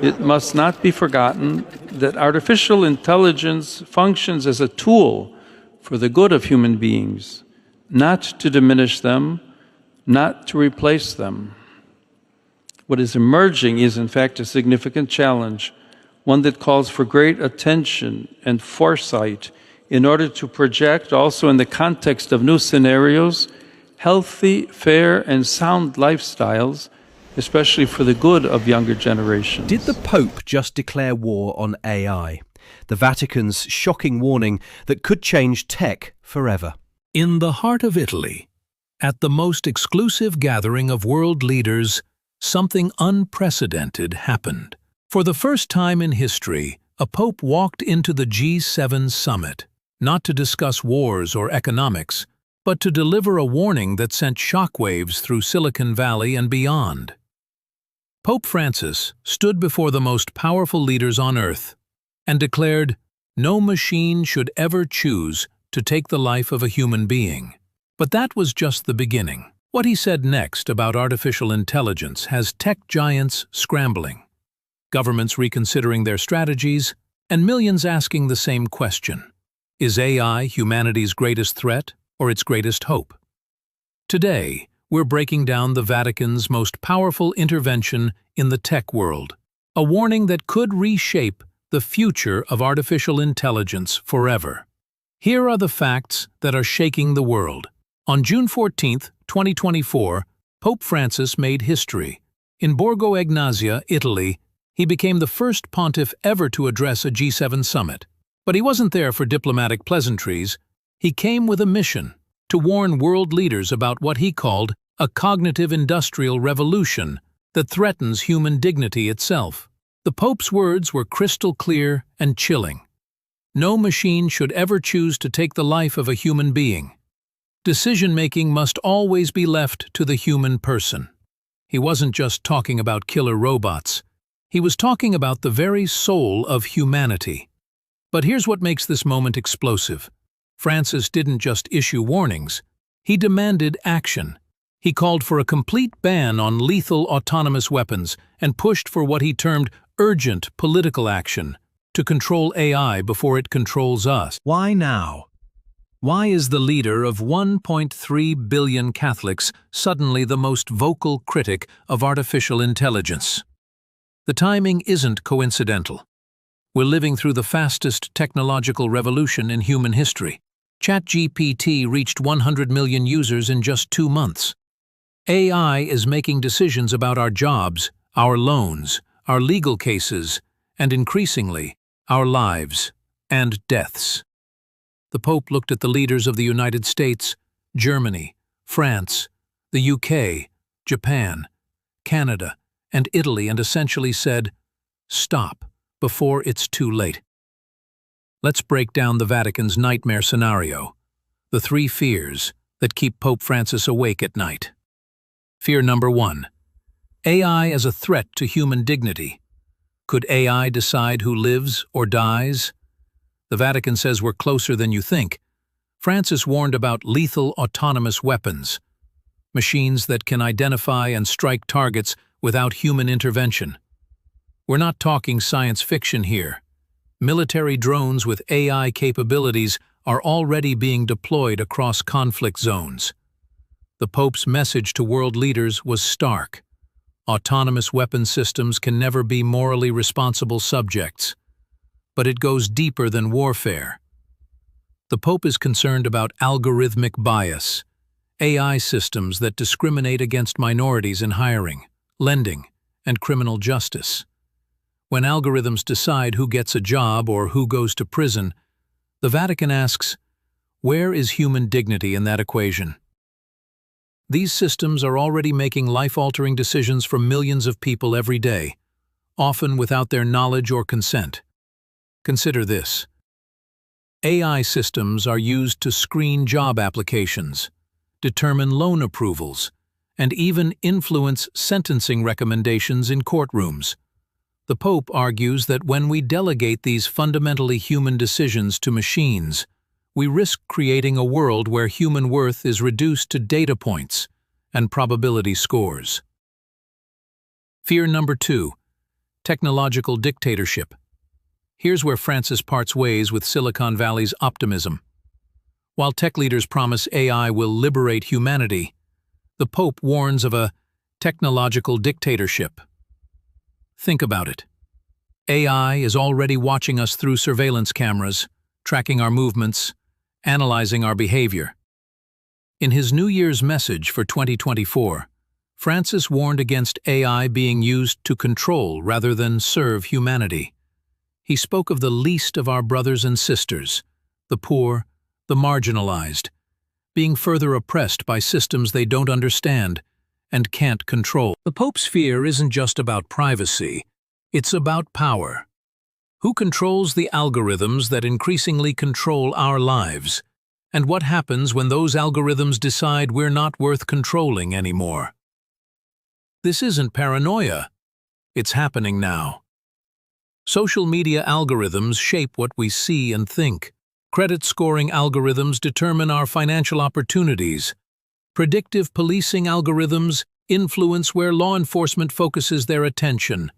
It must not be forgotten that artificial intelligence functions as a tool for the good of human beings, not to diminish them, not to replace them. What is emerging is, in fact, a significant challenge, one that calls for great attention and foresight in order to project, also in the context of new scenarios, healthy, fair, and sound lifestyles, especially for the good of younger generations. Did the Pope just declare war on AI? The Vatican's shocking warning that could change tech forever. In the heart of Italy, at the most exclusive gathering of world leaders, something unprecedented happened. For the first time in history, a pope walked into the G7 summit, not to discuss wars or economics, but to deliver a warning that sent shockwaves through Silicon Valley and beyond. Pope Francis stood before the most powerful leaders on earth and declared, "No machine should ever choose to take the life of a human being." But that was just the beginning. What he said next about artificial intelligence has tech giants scrambling, governments reconsidering their strategies, and millions asking the same question: is AI humanity's greatest threat or its greatest hope? Today, we're breaking down the Vatican's most powerful intervention in the tech world, a warning that could reshape the future of artificial intelligence forever. Here are the facts that are shaking the world. On June 14, 2024, Pope Francis made history. In Borgo Egnazia, Italy, he became the first pontiff ever to address a G7 summit. But he wasn't there for diplomatic pleasantries. He came with a mission to warn world leaders about what he called a cognitive industrial revolution that threatens human dignity itself. The Pope's words were crystal clear and chilling. No machine should ever choose to take the life of a human being. Decision-making must always be left to the human person. He wasn't just talking about killer robots. He was talking about the very soul of humanity. But here's what makes this moment explosive. Francis didn't just issue warnings. He demanded action. He called for a complete ban on lethal autonomous weapons and pushed for what he termed urgent political action to control AI before it controls us. Why now? Why is the leader of 1.3 billion Catholics suddenly the most vocal critic of artificial intelligence? The timing isn't coincidental. We're living through the fastest technological revolution in human history. ChatGPT reached 100 million users in just 2 months. AI is making decisions about our jobs, our loans, our legal cases, and increasingly, our lives and deaths. The Pope looked at the leaders of the United States, Germany, France, the UK, Japan, Canada, and Italy and essentially said, "Stop before it's too late." Let's break down the Vatican's nightmare scenario, the 3 fears that keep Pope Francis awake at night. Fear number 1. AI as a threat to human dignity. Could AI decide who lives or dies? The Vatican says we're closer than you think. Francis warned about lethal autonomous weapons, machines that can identify and strike targets without human intervention. We're not talking science fiction here. Military drones with AI capabilities are already being deployed across conflict zones. The Pope's message to world leaders was stark. Autonomous weapon systems can never be morally responsible subjects. But it goes deeper than warfare. The Pope is concerned about algorithmic bias, AI systems that discriminate against minorities in hiring, lending, and criminal justice. When algorithms decide who gets a job or who goes to prison, the Vatican asks, where is human dignity in that equation? These systems are already making life-altering decisions for millions of people every day, often without their knowledge or consent. Consider this. AI systems are used to screen job applications, determine loan approvals, and even influence sentencing recommendations in courtrooms. The Pope argues that when we delegate these fundamentally human decisions to machines, we risk creating a world where human worth is reduced to data points and probability scores. Fear number 2, technological dictatorship. Here's where Francis parts ways with Silicon Valley's optimism. While tech leaders promise AI will liberate humanity, the Pope warns of a technological dictatorship. Think about it. AI is already watching us through surveillance cameras, tracking our movements, analyzing our behavior. In his New Year's message for 2024, Francis warned against AI being used to control rather than serve humanity. He spoke of the least of our brothers and sisters, the poor, the marginalized, being further oppressed by systems they don't understand and can't control. The Pope's fear isn't just about privacy, it's about power. Who controls the algorithms that increasingly control our lives? And what happens when those algorithms decide we're not worth controlling anymore? This isn't paranoia. It's happening now. Social media algorithms shape what we see and think. Credit scoring algorithms determine our financial opportunities. Predictive policing algorithms influence where law enforcement focuses their attention.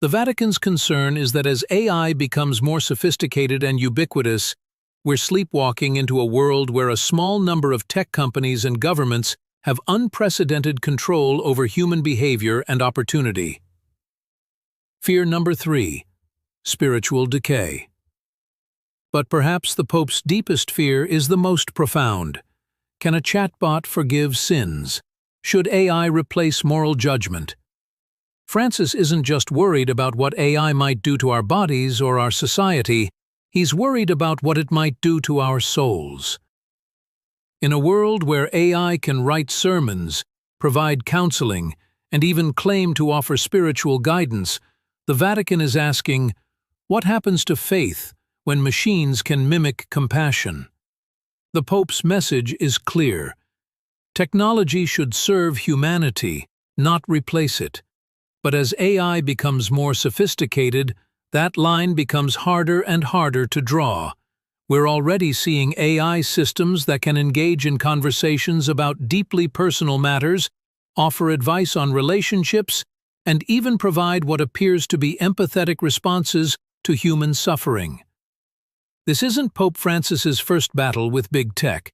The Vatican's concern is that as AI becomes more sophisticated and ubiquitous, we're sleepwalking into a world where a small number of tech companies and governments have unprecedented control over human behavior and opportunity. Fear number 3, spiritual decay. But perhaps the Pope's deepest fear is the most profound. Can a chatbot forgive sins? Should AI replace moral judgment? Francis isn't just worried about what AI might do to our bodies or our society, he's worried about what it might do to our souls. In a world where AI can write sermons, provide counseling, and even claim to offer spiritual guidance, the Vatican is asking, what happens to faith when machines can mimic compassion? The Pope's message is clear. Technology should serve humanity, not replace it. But as AI becomes more sophisticated, that line becomes harder and harder to draw. We're already seeing AI systems that can engage in conversations about deeply personal matters, offer advice on relationships, and even provide what appears to be empathetic responses to human suffering. This isn't Pope Francis's first battle with big tech.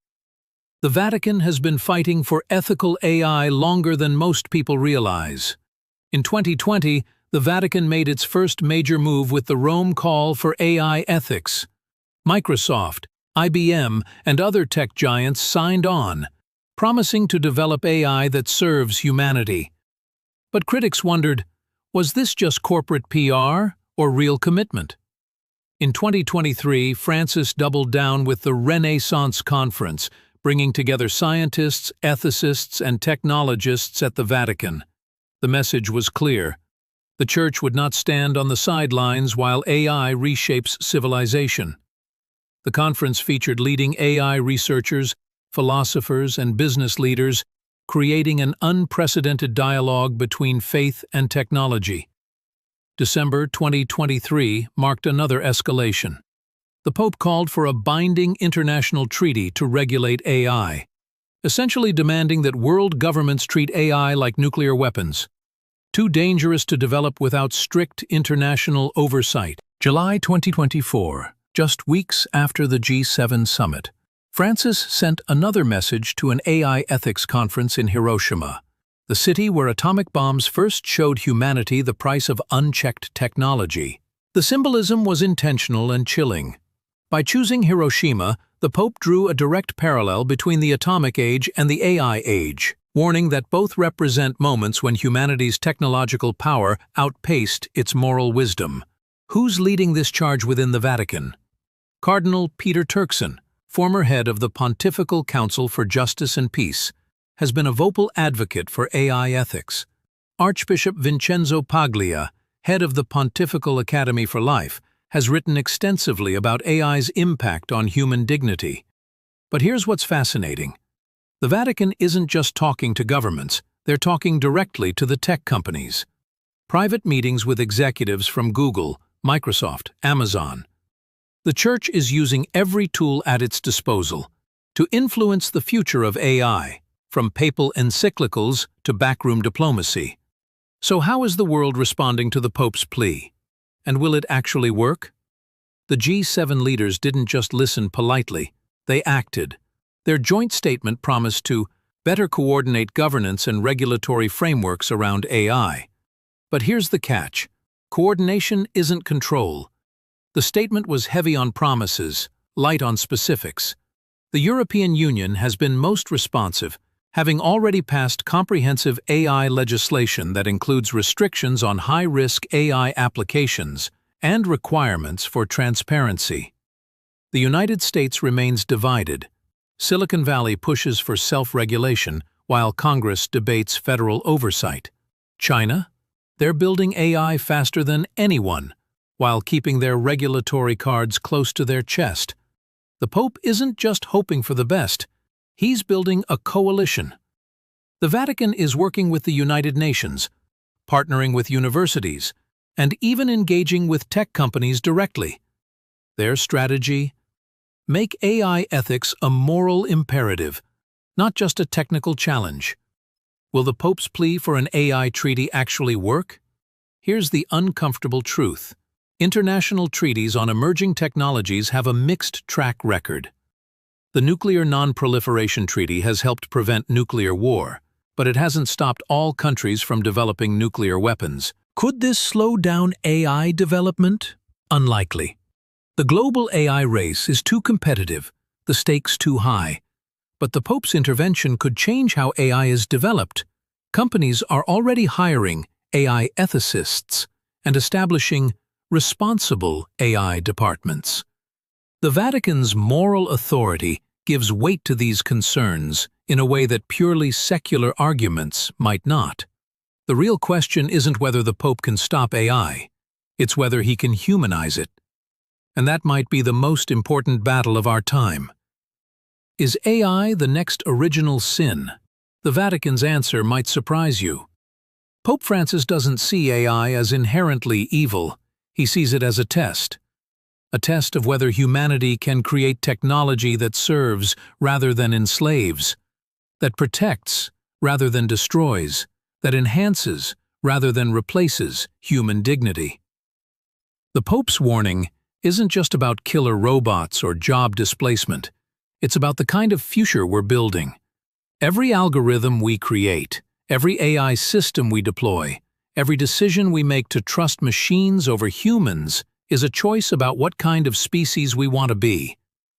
The Vatican has been fighting for ethical AI longer than most people realize. In 2020, the Vatican made its first major move with the Rome Call for AI Ethics. Microsoft, IBM, and other tech giants signed on, promising to develop AI that serves humanity. But critics wondered, was this just corporate PR or real commitment? In 2023, Francis doubled down with the Renaissance Conference, bringing together scientists, ethicists, and technologists at the Vatican. The message was clear. The Church would not stand on the sidelines while AI reshapes civilization. The conference featured leading AI researchers, philosophers, and business leaders, creating an unprecedented dialogue between faith and technology. December 2023 marked another escalation. The Pope called for a binding international treaty to regulate AI, essentially demanding that world governments treat AI like nuclear weapons, too dangerous to develop without strict international oversight. July 2024, just weeks after the G7 summit, Francis sent another message to an AI ethics conference in Hiroshima, the city where atomic bombs first showed humanity the price of unchecked technology. The symbolism was intentional and chilling. By choosing Hiroshima, the Pope drew a direct parallel between the atomic age and the AI age, warning that both represent moments when humanity's technological power outpaced its moral wisdom. Who's leading this charge within the Vatican? Cardinal Peter Turkson, former head of the Pontifical Council for Justice and Peace, has been a vocal advocate for AI ethics. Archbishop Vincenzo Paglia, head of the Pontifical Academy for Life, has written extensively about AI's impact on human dignity. But here's what's fascinating. The Vatican isn't just talking to governments, they're talking directly to the tech companies. Private meetings with executives from Google, Microsoft, Amazon. The Church is using every tool at its disposal to influence the future of AI, from papal encyclicals to backroom diplomacy. So how is the world responding to the Pope's plea? And will it actually work? The G7 leaders didn't just listen politely, they acted. Their joint statement promised to better coordinate governance and regulatory frameworks around AI. But here's the catch. Coordination isn't control. The statement was heavy on promises, light on specifics. The European Union has been most responsive, having already passed comprehensive AI legislation that includes restrictions on high-risk AI applications and requirements for transparency. The United States remains divided. Silicon Valley pushes for self-regulation while Congress debates federal oversight. China? They're building AI faster than anyone, while keeping their regulatory cards close to their chest. The Pope isn't just hoping for the best, he's building a coalition. The Vatican is working with the United Nations, partnering with universities, and even engaging with tech companies directly. Their strategy? Make AI ethics a moral imperative, not just a technical challenge. Will the Pope's plea for an AI treaty actually work? Here's the uncomfortable truth. International treaties on emerging technologies have a mixed track record. The Nuclear Non-Proliferation Treaty has helped prevent nuclear war, but it hasn't stopped all countries from developing nuclear weapons. Could this slow down AI development? Unlikely. The global AI race is too competitive, the stakes too high. But the Pope's intervention could change how AI is developed. Companies are already hiring AI ethicists and establishing responsible AI departments. The Vatican's moral authority gives weight to these concerns in a way that purely secular arguments might not. The real question isn't whether the Pope can stop AI, it's whether he can humanize it. And that might be the most important battle of our time. Is AI the next original sin? The Vatican's answer might surprise you. Pope Francis doesn't see AI as inherently evil. He sees it as a test of whether humanity can create technology that serves rather than enslaves, that protects rather than destroys, that enhances rather than replaces human dignity. The Pope's warning isn't just about killer robots or job displacement. It's about the kind of future we're building. Every algorithm we create, every AI system we deploy, every decision we make to trust machines over humans is a choice about what kind of species we want to be.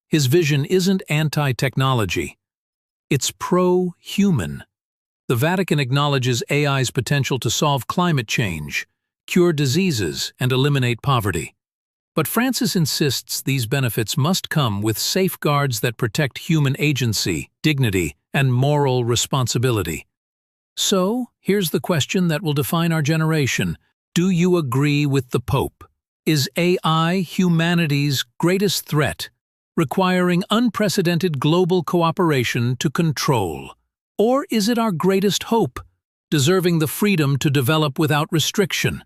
His vision isn't anti-technology. It's pro-human. The Vatican acknowledges AI's potential to solve climate change, cure diseases, and eliminate poverty. But Francis insists these benefits must come with safeguards that protect human agency, dignity, and moral responsibility. So, here's the question that will define our generation. Do you agree with the Pope? Is AI humanity's greatest threat, requiring unprecedented global cooperation to control? Or is it our greatest hope, deserving the freedom to develop without restriction?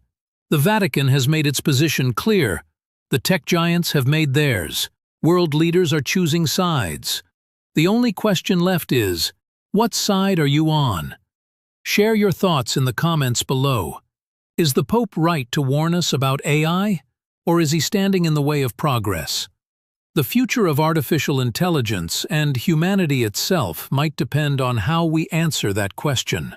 The Vatican has made its position clear. The tech giants have made theirs. World leaders are choosing sides. The only question left is, what side are you on? Share your thoughts in the comments below. Is the Pope right to warn us about AI? Or is he standing in the way of progress? The future of artificial intelligence and humanity itself might depend on how we answer that question.